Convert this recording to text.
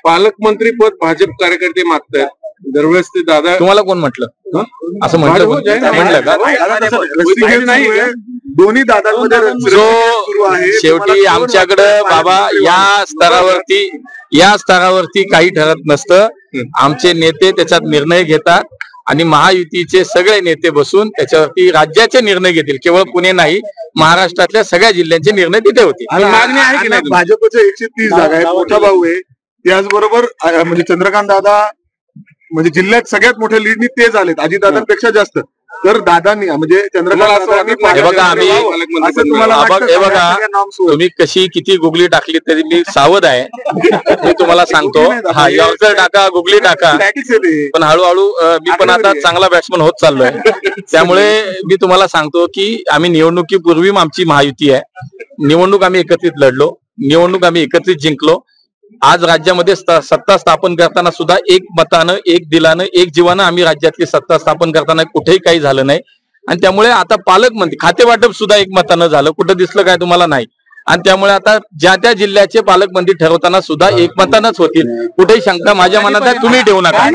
पालकमंत्री पद भाजप कार्यकर्ते मागतायत, दरवेळेस ते दादा. तुम्हाला कोण म्हटलं असं? म्हटलं का? दोन्ही दादांमध्ये जो शेवटी आमच्याकडं बाबा या स्तरावरती काही ठरत नसतं. आमचे नेते त्याच्यात निर्णय घेतात आणि महायुतीचे सगळे नेते बसून त्याच्यावरती राज्याचे निर्णय घेतील. केवळ पुणे नाही, महाराष्ट्रातल्या सगळ्या जिल्ह्यांचे निर्णय तिथे होतील. मागणी आहे की नाही? भाजपचे 130 जागा आहे, मोठा भाऊ आहे. त्याचबरोबर म्हणजे चंद्रकांत दादा म्हणजे जिल्ह्यात सगळ्यात मोठ्या लीडनी ते झालेत, अजितदादांपेक्षा जास्त. तर दादांनी म्हणजे चंद्रकांत तुम्ही कशी किती गुगली टाकली तरी मी सावध आहे. मी तुम्हाला सांगतो, हा यॉर्कर टाका, गुगली टाका, पण हळूहळू मी पण आता चांगला बॅट्समन होत चाललोय. त्यामुळे मी तुम्हाला सांगतो की आम्ही निवडणुकीपूर्वी आमची महायुती आहे. निवडणूक आम्ही एकत्रित लढलो, निवडणूक आम्ही एकत्रित जिंकलो. आज राज्यामध्ये सत्ता स्थापन करताना सुद्धा एक मतानं, एक दिलानं, एक जीवानं आम्ही राज्यातली सत्ता स्थापन करताना कुठेही काही झालं नाही. आणि त्यामुळे आता पालकमंत्री खाते वाटप सुद्धा एक मतानं झालं. कुठं दिसलं काय तुम्हाला? नाही. आणि त्यामुळे आता ज्या त्या जिल्ह्याचे पालकमंत्री ठरवताना सुद्धा एकमतानंच होतील. कुठेही शंका माझ्या मनात आहे, तुम्ही ठेवू नका.